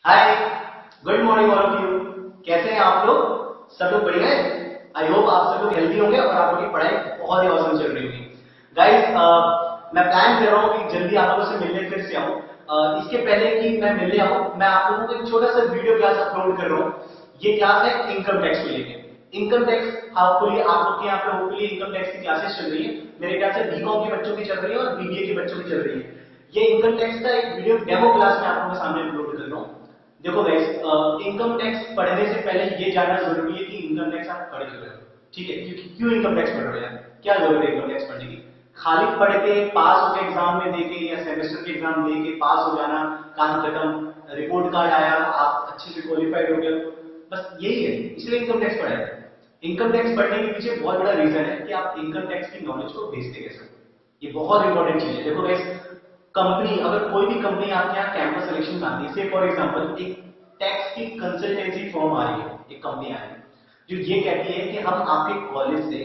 Hi, good morning all of you. कैसे हैं आप लोग? सब लोग बढ़िया है। आई होप आप सब लोग हेल्दी होंगे और आप लोगों की पढ़ाई बहुत ही औसम चल रही होगी। गाइस, मैं प्लान कर रहा हूँ कि जल्दी आप लोगों से मिलने फिर से आऊँ। इसके पहले कि मैं मिलने आऊँ, मैं आप लोगों को एक छोटा सा वीडियो क्लास अपलोड कर रहा हूँ। ये क्लास है इनकम टैक्स को लेकर। इनकम टैक्स होपफुली आप लोग के यहाँ पे होपफुली इनकम टैक्स की क्लासेस चल रही है। मेरे ख्याल से बीकॉम के बच्चों की चल रही है और बीबीए के बच्चों की चल रही है। ये इनकम टैक्स का एक वीडियो डेमो क्लास में आप लोगों के सामने अपलोड कर रहा हूँ। देखो गाइस, इनकम टैक्स पढ़ने से पहले ये जानना जरूरी है कि इनकम टैक्स आप पढ़ क्यों रहे हो। ठीक है, क्योंकि क्यों इनकम टैक्स पढ़ रहे हो यार? क्या जरूरत है इनकम टैक्स पढ़ने की? खाली पढ़ के पास होकर एग्जाम में देके या सेमेस्टर के एग्जाम दे के पास हो जाना, काम खत्म, रिपोर्ट कार्ड आया, आप अच्छे से क्वालिफाइड हो गए, बस यही है। इसलिए इनकम टैक्स पढ़ा है। इनकम टैक्स पढ़ने के पीछे बहुत बड़ा रीजन है कि आप इनकम टैक्स की नॉलेज को बेचते कैसे हो। ये बहुत इंपॉर्टेंट चीज है। देखो गाइस, कंपनी, अगर कोई भी कंपनी आपके यहाँ कैंपस सिलेक्शन आती है, से फॉर एग्जांपल एक टैक्स की कंसल्टेंसी फर्म आ रही है, एक कंपनी आ रही है जो ये कहती है कि हम आपके कॉलेज से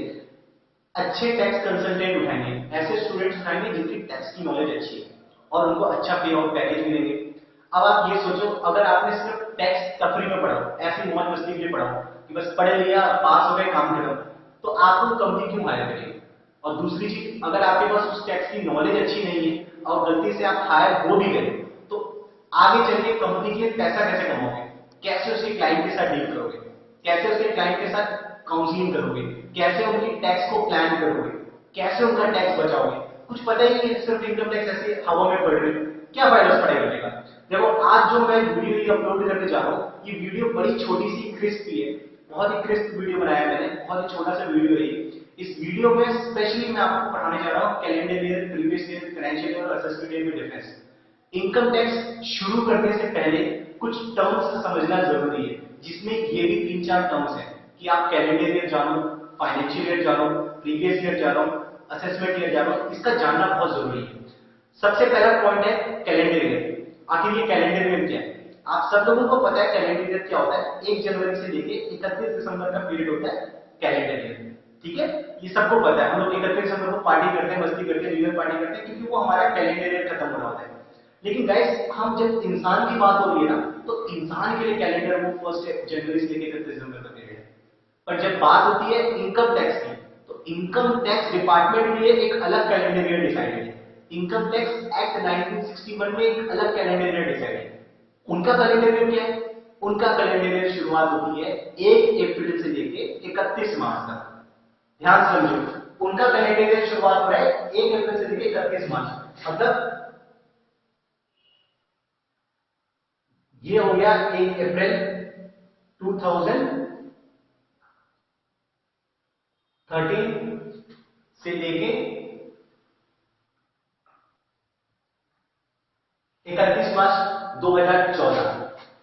अच्छे टैक्स कंसल्टेंट उठाएंगे, ऐसे स्टूडेंट्स उठाएंगे जिनकी टैक्स की नॉलेज अच्छी है और उनको अच्छा पे आउट पैकेज मिलेंगे। अब आप ये सोचो, अगर आपने सिर्फ टैक्स तफरी में पढ़ा, ऐसी मौज मस्ती के लिए पढ़ा कि बस पढ़ लिया, पास हो गए, काम खत्म, तो आपको कंपनी क्यों हायर करेगी? और दूसरी चीज, अगर आपके पास उस टैक्स की नॉलेज अच्छी नहीं है और गलती से आप हायर हो भी गए, तो आगे चल के कंपनी के लिए पैसा कैसे कमाओगे? कैसे उसके क्लाइंट के साथ डील करोगे? कैसे उसके क्लाइंट के साथ काउंसलिंग करोगे? कैसे उनकी टैक्स को प्लान करोगे? कैसे उनका टैक्स बचाओगे? कुछ पता ही नहीं है। सिर्फ इनकम टैक्स ऐसे हवा में पड़ रही है, क्या फायदा उस पढ़ाई करने का? देखो, आज जो मैं वीडियो ये अपलोड करने जा रहा हूँ, ये वीडियो बड़ी छोटी सी क्रिस्प है। बहुत ही क्रिस्प वीडियो बनाया मैंने, बहुत ही छोटा सा वीडियो है। इस वीडियो में स्पेशली मैं आपको पढ़ाने जा रहा हूँ calendar year, previous year, financial year और असेसमेंट ईयर में डिफरेंस। इनकम टैक्स शुरू करने से पहले कुछ टर्म्स समझना जरूरी है, जिसमें ये भी तीन चार टर्म्स हैं कि आप कैलेंडर ईयर जानो, फाइनेंशियल ईयर जानो, प्रीवियस ईयर जानो, असेसमेंट ईयर जानो। इसका जानना बहुत जरूरी है। सबसे पहला पॉइंट है कैलेंडर ईयर। आखिर ये कैलेंडर ईयर क्या है? आप सब लोगों को पता है कैलेंडर ईयर क्या होता है। 1 जनवरी से लेके 31 दिसंबर का पीरियड होता है कैलेंडर ईयर। ठीक है, ये सबको पता है। हम लोग 31 दिसंबर को पार्टी करते हैं, मस्ती करते हैं, न्यू ईयर पार्टी करते हैं, क्योंकि वो हमारा कैलेंडर ईयर खत्म हो रहा होता है। लेकिन गाइस, हम जब इंसान की बात हो रही है ना, तो इंसान के लिए कैलेंडर वो 1 जनवरी से लेकर 31 दिसंबर का पीरियड है। पर जब बात होती है इनकम टैक्स की, तो इनकम टैक्स डिपार्टमेंट के लिए एक अलग कैलेंडर ईयर डिसाइड है। इनकम टैक्स एक्ट 1961 में एक अलग कैलेंडर ईयर डिसाइड है। उनका कैलेंडर ईयर क्या है? उनका कैलेंडर ईयर शुरुआत होती है 1 अप्रैल से लेके 31 मार्च तक। ध्यान समझो, उनका कैलेंडर ईयर शुरुआत हो रहा है 1 अप्रैल से लेके 31 मार्च। मतलब ये हो गया 1 अप्रैल 2013 से लेके 31 मार्च 2014।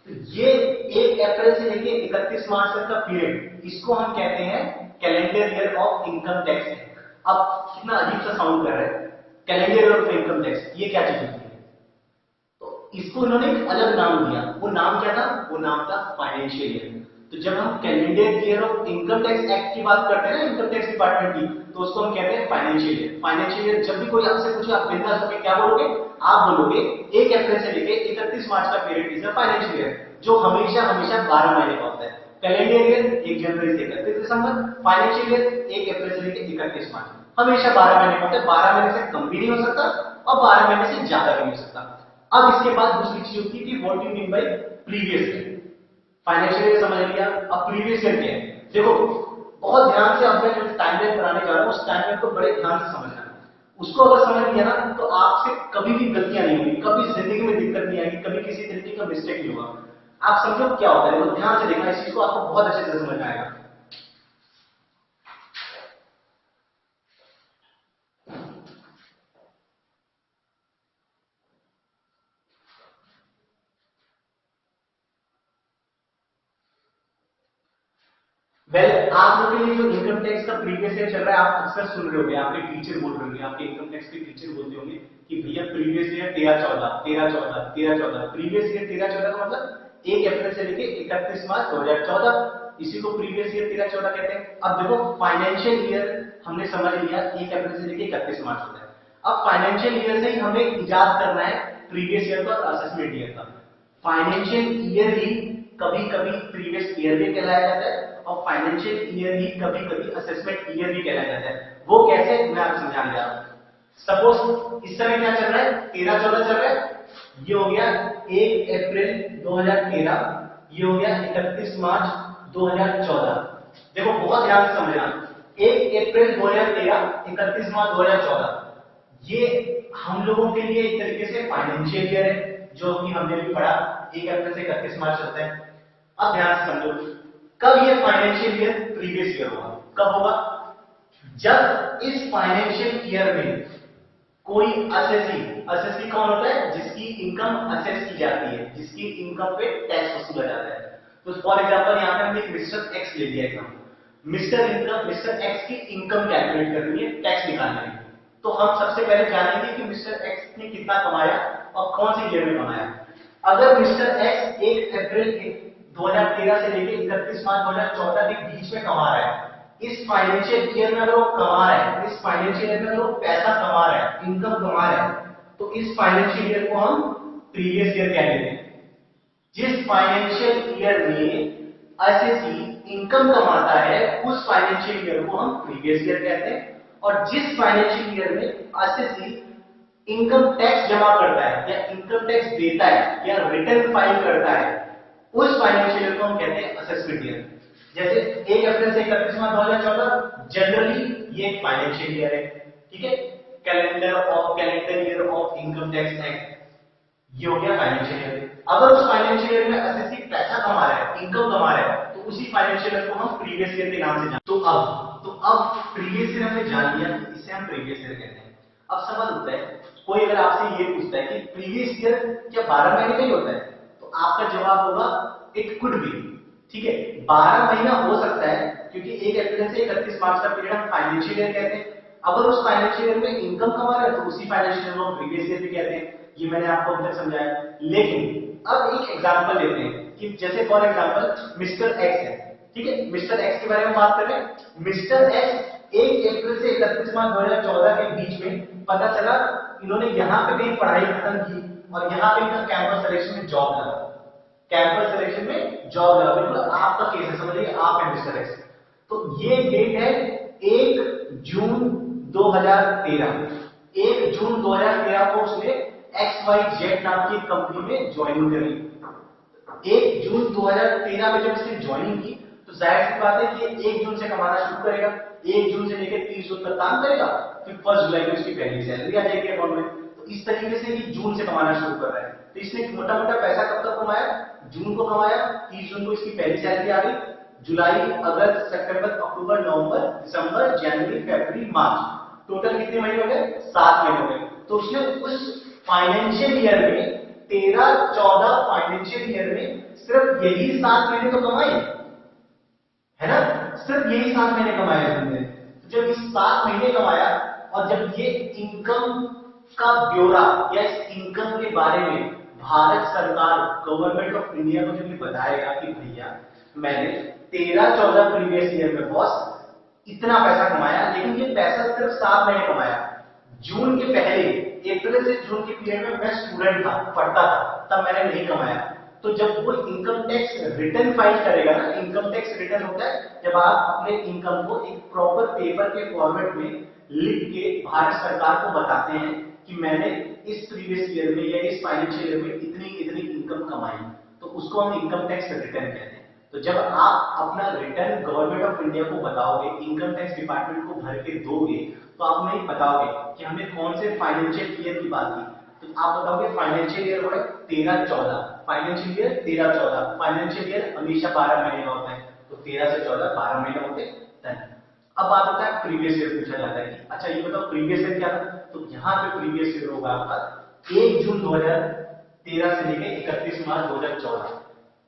तो ये 1 अप्रैल से लेके 31 मार्च तक का पीरियड, इसको हम कहते हैं calendar year of income tax. अब कितना अजीब सा साउंड कर रहा है, calendar year of income tax, ये क्या चीज होती है? तो इसको इन्होंने एक अलग नाम दिया। वो नाम क्या था? वो नाम था फाइनेंशियल ईयर। तो जब हम calendar year of income tax act की बात करते हैं ना, इनकम टैक्स डिपार्टमेंट की, तो उसको हम कहते हैं फाइनेंशियल ईयर। फाइनेंशियल ईयर जब भी कोई आपसे पूछे, आप बिंदास होकर क्या बोलोगे? आप बोलोगे 1 अप्रैल से लेके 31 मार्च का period is a financial year, जो हमेशा हमेशा 12 महीने का होता है। कैलेंडर ईयर 1 जनवरी से 31 दिसंबर, फाइनेंशियल ईयर 1 अप्रैल से लेके 31 मार्च, हमेशा 12 महीने का होता है। 12 महीने से कम भी नहीं हो सकता और 12 महीने से ज्यादा भी नहीं हो सकता। अब इसके बाद दूसरी चीज होती है कि what you mean by previous year. Financial year समझ लिया, अब प्रीवियस ईयर क्या है? देखो, बहुत ध्यान से अब मैं जो टाइमलाइन बनाने जा रहा हूं, उस टाइमलाइन को बड़े ध्यान से समझना। उसको अगर समझ लिया ना, तो आपसे कभी भी गलतियां नहीं होगी, कभी जिंदगी में दिक्कत नहीं आएगी, कभी किसी तरीके का मिस्टेक नहीं होगा। आप समझो क्या होता है, तो ध्यान से देखना, इस चीज को आपको बहुत अच्छे से समझ में आएगा। आप लोगों के लिए जो इनकम टैक्स का प्रीवियस ईयर चल रहा है, आप अक्सर सुन रहे होंगे, आपके टीचर बोल रहे होंगे, आपके इनकम टैक्स के टीचर बोलते होंगे कि भैया प्रीवियस ईयर 13-14, 13-14, 13-14। प्रीवियस ईयर 13-14 का मतलब 1 अप्रैल से लेके 31 मार्च 2014, इसी को प्रीवियस ईयर 13-14 कहते हैं। अब देखो, फाइनेंशियल ईयर हमने समझ लिया 1 अप्रैल से लेके 31 मार्च होता है। अब फाइनेंशियल ईयर से ही हमें इजाद करना है प्रीवियस ईयर का और असेसमेंट ईयर का। फाइनेंशियल ईयर ही कभी कभी प्रीवियस ईयर भी कहलाया जाता है और फाइनेंशियल ईयर ही कभी कभी असेसमेंट ईयर भी कहलाया जाता है। वो कैसे, मैं आपको समझाने जा रहा हूं। सपोज इस समय क्या चल रहा है, 13-14 चल रहा है। ये हो गया 1 अप्रैल 2013, ये हो गया 31 मार्च 2014। देखो बहुत ध्यान से समझना, 1 अप्रैल 2013, 31 मार्च 2014, ये हम लोगों के लिए एक तरीके से फाइनेंशियल ईयर है, जो कि हमने भी पढ़ा 1 अप्रैल से 31 मार्च चलता है। अब ध्यान से समझो, कब ये फाइनेंशियल ईयर प्रीवियस ईयर होगा, कब होगा, जब इस फाइनेंशियल ईयर में कोई असेसी कौन होता है, जिसकी इनकम असेस की जाती है, जिसकी इनकम पे टैक्स वसूला जाता है। तो फॉर एग्जांपल यहां पे हमने मिस्टर एक्स ले लिया एग्जांपल, मिस्टर एक्स की इनकम कैलकुलेट करनी है, टैक्स निकालना है। तो हम सबसे पहले जानेंगे कि मिस्टर एक्स ने कितना कमाया और कौन सी ईयर में कमाया। अगर मिस्टर एक्स 1 अप्रैल 2013 से लेकर 31 मार्च 2014 के बीच में कमा रहा है, इस फाइनेंशियल ईयर में अगर वो कमा रहा है, इस फाइनेंशियल ईयर में अगर वो पैसा कमा रहा है, इनकम कमा रहा है, तो इस फाइनेंशियल ईयर को हम प्रीवियस ईयर कह देते हैं। जिस फाइनेंशियल ईयर में असेसी इनकम कमाता है, उस फाइनेंशियल ईयर को हम प्रीवियस ईयर कहते हैं। और जिस फाइनेंशियल ईयर में असेसी इनकम टैक्स जमा करता है या इनकम टैक्स देता है या रिटर्न फाइल करता है, उस फाइनेंशियल ईयर को हम कहते हैं असेसमेंट ईयर। जैसे 1 अप्रैल से 31 मार्च 2014 जनरली ये एक फाइनेंशियल ईयर है, ठीक है। Calendar year of income tax act, ये हो गया फाइनेंशियल ईयर। अगर उस फाइनेंशियल ईयर में असेसी पैसा कमा रहा है, इनकम कमा रहा है, तो उसी फाइनेंशियल ईयर को हम प्रीवियस ईयर के नाम से जानते हैं। तो अब प्रीवियस ईयर हमने जान लिया, इसे हम प्रीवियस ईयर कहते हैं। अब सवाल होता है, कोई अगर आपसे ये पूछता है कि प्रीवियस ईयर क्या 12 महीने का ही होता है, तो आपका जवाब होगा इट कुड बी, ठीक है, 12 महीना हो सकता है, क्योंकि 1 अप्रैल से 31 मार्च का पीरियड हम फाइनेंशियल ईयर कहते हैं। अगर उस फाइनेंशियल ईयर में इनकम कमा रहा है, तो उसी फाइनेंशियल ईयर को प्रीवियस ईयर भी कहते हैं। ये मैंने आपको अभी तक समझाया। लेकिन अब एक एग्जांपल लेते हैं कि जैसे फॉर एग्जांपल मिस्टर एक्स है, ठीक है, मिस्टर एक्स के बारे में बात कर रहे हैं। मिस्टर एक्स 1 अप्रैल से 31 मार्च 2014 के बीच में पता चला इन्होंने यहां पे कहीं पढ़ाई खत्म की और यहां पे इनका कैंपस सिलेक्शन में जॉब लगा, कैंपस सिलेक्शन में जॉब लगा। बिल्कुल आपका केस है, समझिए आप है मिस्टर एक्स। तो ये डेट है 1 जून 2013। 1 जून 2013 को उसने XYZ नाम की कंपनी में ज्वाइनिंग करी। 1 जून 2013 में जब इसने ज्वाइनिंग की, तो जाहिर सी बात है कि 1 जून से कमाना शुरू करेगा। 1 जून से लेकर 30 जून तक काम करेगा, फिर 1 जुलाई को इसकी पहली सैलरी आ जाएगी अकाउंट में। तो इस तरीके से ये जून से कमाना शुरू कर रहा है। तो इसने मोटा मोटा पैसा कब तक कमाया, जून को कमाया, 30 जून को इसकी पहली सैलरी आ गई, जुलाई, अगस्त, सितंबर, अक्टूबर, नवंबर, दिसंबर, जनवरी, फरवरी, मार्च, टोटल कितने महीने हो गए, 7 महीने हो गए। तो उसने उस फाइनेंशियल ईयर में 13-14 फाइनेंशियल ईयर में सिर्फ यही 7 महीने तो कमाए, है ना, सिर्फ यही 7 महीने कमाए हमने। जब इस 7 महीने कमाया और जब ये इनकम का ब्यौरा या इस इनकम के बारे में भारत सरकार, गवर्नमेंट ऑफ इंडिया को जब ये बताएगा कि भैया मैंने 13-14 प्रीवियस ईयर में बॉस इतना पैसा कमाया, लेकिन ये पैसा सिर्फ 7 महीने कमाया। जून के पहले, अप्रैल से जून के पीरियड में मैं स्टूडेंट था, पढ़ता था, तब मैंने नहीं कमाया। तो जब वो इनकम टैक्स रिटर्न फाइल करेगा ना, इनकम टैक्स रिटर्न होता है जब आप अपने इनकम को एक प्रॉपर पेपर के फॉर्मेट में लिख के भारत सरकार को बताते हैं कि मैंने इस प्रीवियस ईयर में या इस फाइनेंशियल ईयर में इतनी इतनी इनकम कमाई, तो उसको हम इनकम टैक्स रिटर्न कहते हैं। तो जब आप अपना रिटर्न गवर्नमेंट ऑफ इंडिया को बताओगे, इनकम टैक्स डिपार्टमेंट को भर के दोगे, तो आप नहीं बताओगे कि हमने कौन से फाइनेंशियल ईयर की बात की, तो आप बताओगे फाइनेंशियल ईयर है 13-14, फाइनेंशियल ईयर 13-14, फाइनेंशियल ईयर हमेशा 12 महीने का होता है, तो 13 से 14 12 महीने होते हैं। अब बात होता है प्रीवियस ईयर, पूछा जाता है कि अच्छा ये बताओ प्रीवियस ईयर क्या था, तो यहाँ पे प्रीवियस ईयर होगा आपका 1 जून 2013 से लेके 31 मार्च 2014।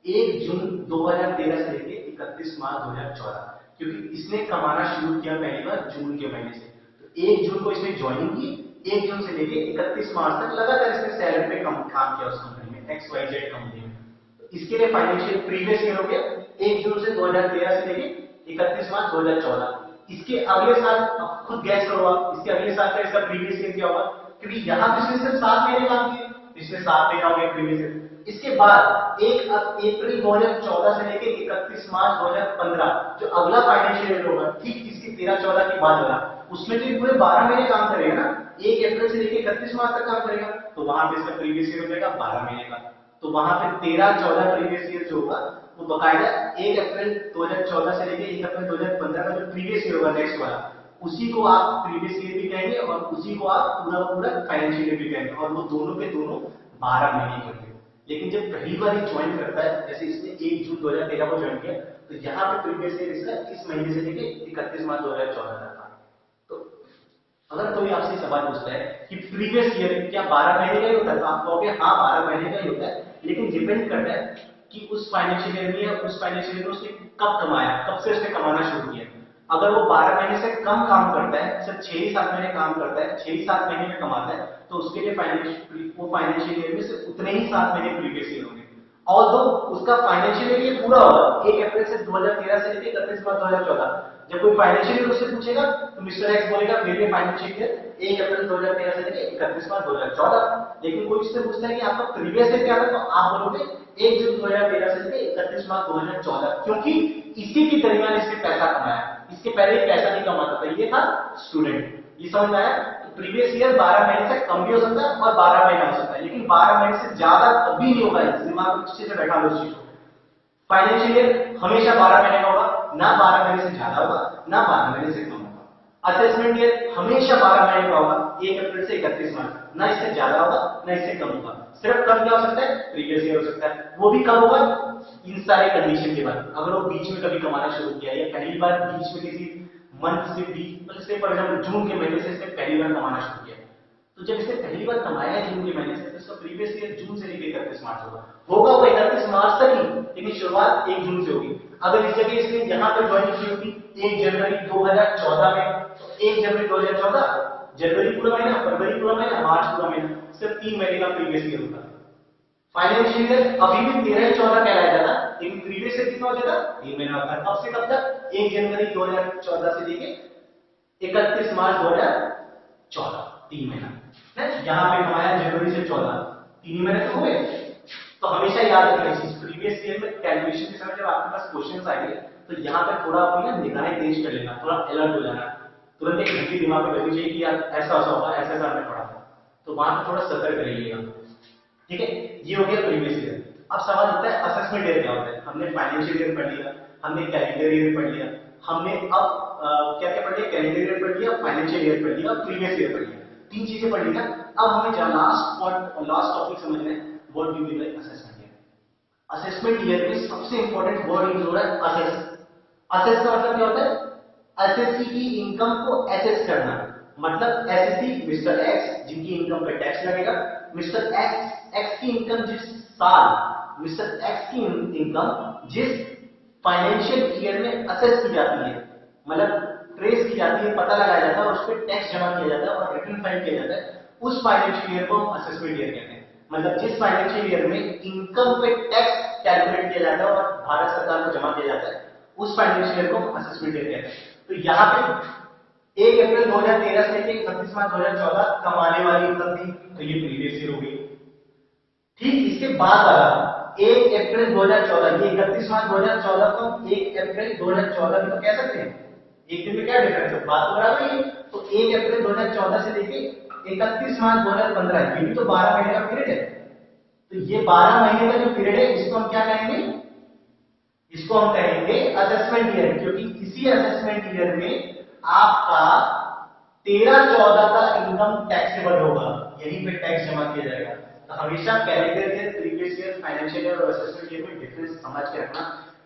1 जून 2013 से लेके 31 मार्च 2014, क्योंकि इसने कमाना शुरू किया पहली बार जून के महीने से। तो 1 जून को इसने ज्वाइनिंग की, 1 जून से लेके 31 मार्च तक लगातार इसने सैलरी पे काम किया उस कंपनी में, XYZ कंपनी में। तो इसके लिए फाइनेंशियल प्रीवियस ईयर हो गया 1 जून से 2013 से लेके 31 मार्च 2014। इसके अगले साल आप खुद गैस करो, आप इसके अगले साल का इसका प्रीवियस ईयर क्या होगा, क्योंकि यहां पे इसने सिर्फ 7 महीने काम किए, इसमें 7 महीना हो गया प्रीवियस ईयर। इसके बाद 1 अप्रैल 2014 से लेके 31 मार्च 2015 जो अगला फाइनेंशियल ईयर होगा, ठीक इसकी 13-14 के बाद वाला, उसमें तो पूरे 12 महीने काम करेगा ना। 1 अप्रैल से लेके 31 मार्च तक काम करेगा, तो वहां पे इसका प्रीवियस ईयर हो जाएगा 12 महीने का। तो वहां पे 13-14 प्रीवियस ईयर जो होगा वो बकायदा 1 अप्रैल 2014 से लेके 1 अप्रैल 2015 का जो प्रीवियस ईयर होगा नेक्स्ट वाला, उसी को आप प्रीवियस ईयर भी कहेंगे और उसी को आप पूरा फाइनेंशियल ईयर भी कहेंगे, और वो दोनों के दोनों 12 महीने के होंगे। लेकिन जब पहली बार ज्वाइन करता है, जैसे इसने 1 जून 2013 को ज्वाइन किया, तो यहाँ पे प्रीवियस ईयर इसका इस महीने से लेके 31 मार्च 2014 तक था। तो अगर कोई आपसे सवाल पूछता है कि प्रीवियस ईयर क्या 12 महीने का ही होता है, तो आप कहोगे हाँ 12 महीने का ही होता है, लेकिन डिपेंड करता है कि उस फाइनेंशियल ईयर में या उस फाइनेंशियल ईयर में उसने कब कमाया, कब से उसने कमाना शुरू किया। अगर वो 12 महीने से कम काम करता है, सिर्फ 6 ही 7 महीने काम करता है, 6 ही 7 महीने में कमाता है, तो उसके लिए फाइनेंशियल ईयर में सिर्फ उतने ही 7 महीने प्रीवियस ईयर होंगे। और तो उसका फाइनेंशियल ईयर ये पूरा होगा 1 अप्रैल से 2013 से लेकर 31 मार्च 2014। जब कोई फाइनेंशियल ईयर उससे पूछेगा तो मिस्टर एक्स बोलेगा मेरे फाइनेंशियल ईयर 1 अप्रैल 2013 से लेकर 31 मार्च 2014। लेकिन कोई उससे पूछता है कि आपका प्रीवियस ईयर क्या था, तो आप बोलोगे 1 जून 2013 से लेकर 31 मार्च 2014, क्योंकि इसी के दरमियान इसने पैसा कमाया। इसके पहले ये पैसा नहीं कमाता था, ये था स्टूडेंट। ये समझ में आया? प्रीवियस ईयर 12 महीने से कम भी हो सकता है और 12 महीना हो सकता है, लेकिन 12 महीने से ज्यादा कभी नहीं होगा। इस दिमाग में अच्छे से बैठा लो इस चीज को। फाइनेंशियल ईयर हमेशा 12 महीने का होगा, ना 12 महीने से ज्यादा होगा ना 12 महीने से कम होगा। असेसमेंट ईयर हमेशा 12 महीने का होगा, 1 अप्रैल से 31 मार्च, ना इससे ज्यादा होगा ना इससे कम होगा। सिर्फ कम क्या हो सकता है, प्रीवियस ईयर हो सकता है, वो भी कब होगा इन सारे कंडीशन के बाद। अगर वो बीच में कभी कमाना शुरू किया या पहली बार बीच में किसी मंथ से बीच से फॉर एग्जाम्पल जून के महीने से इसने पहली बार कमाना शुरू किया, तो जब इसने पहली बार कमाया है जून के महीने से, तो इसका प्रीवियस ईयर जून से लेकर 31 मार्च होगा। वो 31 मार्च तक ही, लेकिन शुरुआत 1 जून से होगी। अगर इस जगह इसने यहाँ पर ज्वाइन की होती 1 जनवरी 2014 में, तो 1 जनवरी 2014, जनवरी पूरा महीना, फरवरी पूरा महीना, मार्च पूरा महीना, सिर्फ 3 महीने का प्रीवियस ईयर होता। फाइनेंशियल ईयर अभी भी 13-14 कहलाया जाता, लेकिन प्रीवियस ईयर कितना हो जाता, 3 महीना होता है। कब से कब तक, 1 जनवरी 2014 से लेके 31 मार्च 2014, 3 महीना। यहाँ पे कमाया जनवरी से 14, 3 महीने तो हुए। तो हमेशा याद रखना इस चीज, प्रीवियस ईयर में कैलकुलेशन के समय जब आपके पास क्वेश्चंस आएंगे, तो यहाँ पे थोड़ा अपनी ना निगाहें तेज कर लेना, थोड़ा अलर्ट हो जाना, तुरंत एक घंटी दिमाग में लगनी चाहिए कि यार ऐसा ऐसा होगा, ऐसा ऐसा हमने पढ़ा था, तो वहां पे थोड़ा सतर्क रहिएगा। ठीक है, ये हो गया प्रीवियस ईयर। अब सवाल होता है असेसमेंट ईयर क्या होता है। हमने फाइनेंशियल ईयर पढ़ लिया, हमने कैलेंडर ईयर पढ़ लिया, हमने अब क्या क्या पढ़ लिया, कैलेंडर ईयर पढ़ लिया, फाइनेंशियल ईयर पढ़ लिया और प्रीवियस ईयर पढ़ लिया। 3 चीजें पढ़ लिया। अब हमें जो लास्ट टॉपिक समझना है, what do you mean by assessment year. Assessment year में सबसे इंपॉर्टेंट वर्ड यूज हो रहा है असेस। असेस का मतलब क्या होता है, एसएससी की इनकम को एसेस करना। मतलब एसएससी मिस्टर एक्स जिनकी इनकम पे टैक्स लगेगा, मिस्टर एक्स की इनकम जिस साल, मिस्टर एक्स की इनकम जिस फाइनेंशियल ईयर में असेस की जाती है, मतलब ट्रेस की जाती है, पता लगाया जाता है और उस पर टैक्स जमा किया जाता है और रिटर्न फाइल किया जाता है, उस फाइनेंशियल ईयर को हम असेसमेंट ईयर कहते हैं। मतलब जिस फाइनेंशियल ईयर में इनकम पे टैक्स कैलकुलेट किया जाता है और भारत सरकार को जमा किया जाता है, उस फाइनेंशियल ईयर को हम असेसमेंट ईयर कहते हैं। तो यहाँ पे 1 अप्रैल 2013 से लेकर 31 मार्च 2014 कमाने वाली इनकम थी, तो ये प्रीवियस ईयर हो गई। ठीक इसके बाद वाला 1 अप्रैल 2014, ये 31 मार्च 2014 को 1 अप्रैल 2014 भी तो कह सकते हैं। एक दिन में क्या डिफरेंस है, बात तो बराबर ही है। तो 1 अप्रैल 2014 से लेकर 31 मार्च 2015, ये भी तो 12 महीने का पीरियड है। तो ये 12 महीने का जो पीरियड है, इसको हम क्या कहेंगे, इसको हम कहेंगे असेसमेंट ईयर, क्योंकि इसी असेसमेंट ईयर में आपका 13-14 का इनकम टैक्सेबल होगा, यहीं पे टैक्स जमा किया जाएगा। तो हमेशा calendar year, previous year, financial year और असेसमेंट ईयर में डिफरेंस समझ के रखना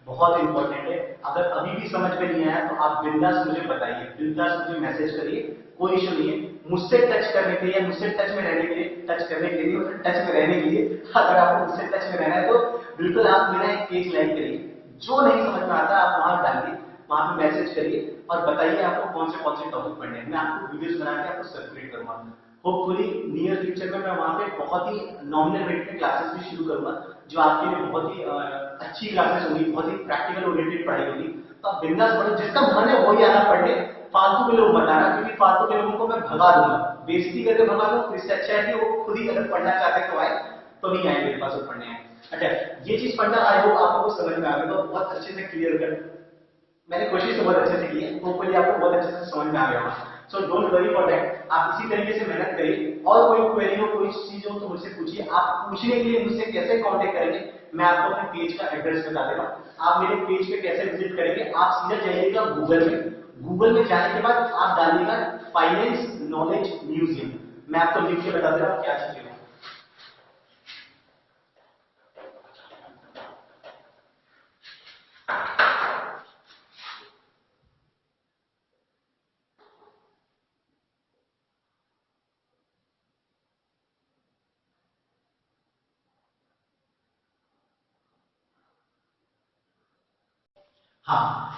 बहुत इंपॉर्टेंट है। अगर अभी भी समझ में नहीं आया तो आप बिंदास मुझे बताइए, बिंदास मुझे मैसेज करिए, कोई इशू नहीं है। मुझसे टच करने के लिए, मुझसे टच में रहने के लिए, टच करने के लिए, टच में रहने के लिए, अगर आपको मुझसे टच में रहना है तो बिल्कुल आप मेरा एक पेज लाइक करिए। जो नहीं समझ में आता आप वहां डालिए, वहां पे मैसेज करिए और बताइए आपको कौन से टॉपिक पढ़ने हैं। मैं आपको वीडियोस बना के आपको सर्कुलेट करूंगा। होपफुली नियर फ्यूचर में मैं वहां पे बहुत ही नॉमिनल रेट में क्लासेस भी शुरू करूंगा, जो आपके लिए बहुत ही अच्छी क्लासेस होगी, बहुत ही प्रैक्टिकल ओरिएंटेड पढ़ाई होगी। तो आप बिंदास पढ़ो, जिसका मन है वही आना पढ़ने, फालतू के लोग मत आना, क्योंकि फालतू के लोगों को मैं भगा दूंगा, बेइज्जती करके भगा दूंगा। इससे अच्छा है कि वो खुद ही अगर पढ़ना चाहते तो आए, तो नहीं आए मेरे पास वो पढ़ने आए। अच्छा, ये चीज पढ़ना आई होप आप लोगों को समझ में आ गया, तो बहुत अच्छे से क्लियर कर, मैंने कोशिश तो बहुत अच्छे से की है, होपफुली आपको बहुत अच्छे से समझ में आ गया होगा। So don't worry for that, आप इसी तरीके से मेहनत करिए, और कोई क्वेरी हो, कोई चीज हो तो मुझसे पूछिए। आप पूछने के लिए मुझसे कैसे कांटेक्ट करेंगे, मैं आपको अपने पेज का एड्रेस बता दे रहा हूं। आप मेरे पेज पे कैसे विजिट करेंगे, आप सीधा जाइएगा गूगल में, गूगल में जाने के बाद आप डालिएगा फाइनेंस नॉलेज म्यूजियम, मैं आपको लिख के बता दे रहा हूं क्या चीजें। हाँ,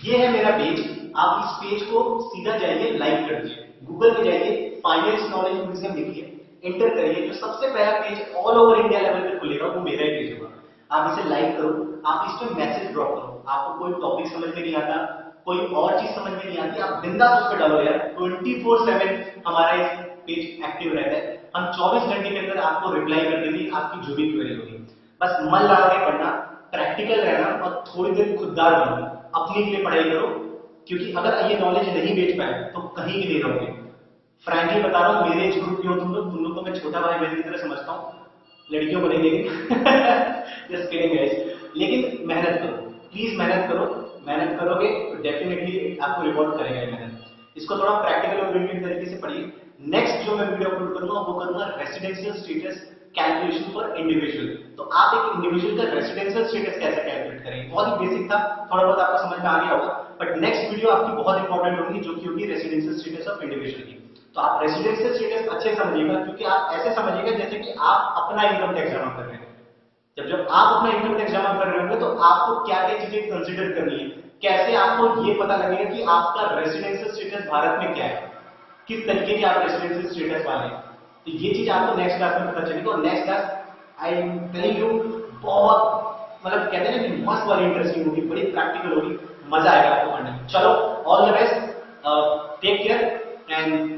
ये है मेरा पेज। आप इस पेज को सीधा जाइए, लाइक कर दीजिए, गूगल में जाइए, फाइनेंस नॉलेज म्यूजियम लिखिए, एंटर करिए, जो सबसे पहला page all over India level पे खुलेगा वो मेरा ही पेज होगा। आप इसे लाइक करो, आप इसमें मैसेज ड्रॉप करो, आपको कोई टॉपिक समझ में नहीं आता, कोई और चीज समझ में नहीं आती, आप बिंदास उस पर डालो यार। 24/7 हमारा इस पेज एक्टिव रहता है, हम 24 घंटे के अंदर आपको रिप्लाई कर देंगे आपकी जो भी क्वेरी होगी। बस मन लगा के पढ़ना, प्रैक्टिकल रहना, और थोड़ी देर खुददार बनो, अपने लिए पढ़ाई करो, क्योंकि अगर ये नॉलेज नहीं बेच पाए तो कहीं भी नहीं रहोगे। फ्रैंकली बता रहा हूं, मेरे एज ग्रुप के हो तुम लोग को मैं छोटा भाई बहन की तरह समझता हूं, लड़कियों को नहीं, लेकिन जस्ट किडिंग गाइस। लेकिन मेहनत करो, प्लीज मेहनत करो, मेहनत करोगे तो डेफिनेटली आपको रिवॉर्ड करेगा ये मेहनत। इसको थोड़ा प्रैक्टिकल ओरिएंटेड तरीके से पढ़िए। नेक्स्ट जो मैं वीडियो अपलोड करूंगा वो करूंगा residential status calculation for individual. तो आप एक इंडिविजुअल का रेसिडेंशियल स्टेटस कैसे कैलकुलेट करेंगे, बहुत ही बेसिक था, थोड़ा बहुत आपको समझ में आ गया होगा, बट नेक्स्ट वीडियो आपकी बहुत इंपॉर्टेंट होगी, जो कि होगी रेसिडेंशियल स्टेटस ऑफ इंडिविजुअल की। तो आप रेसिडेंशियल स्टेटस अच्छे समझिएगा, क्योंकि आप ऐसे समझिएगा जैसे कि आप अपना इनकम टैक्स जमा कर रहे हैं। जब आप अपना इनकम टैक्स जमा कर रहे होंगे तो आपको क्या क्या चीजें कंसिडर करनी है, कैसे आपको ये पता लगेगा कि आपका रेसिडेंशियल स्टेटस भारत में क्या है, किस तरीके की आप रेसिडेंशियल स्टेटस वाले हैं। तो ये चीज आपको नेक्स्ट क्लास में पता चलेगी, और next class I am telling you बहुत, मतलब कहते हैं ना कि मस्त वाली इंटरेस्टिंग होगी, बड़ी प्रैक्टिकल होगी, मजा आएगा आपको पढ़ने में। चलो, all the best, take care and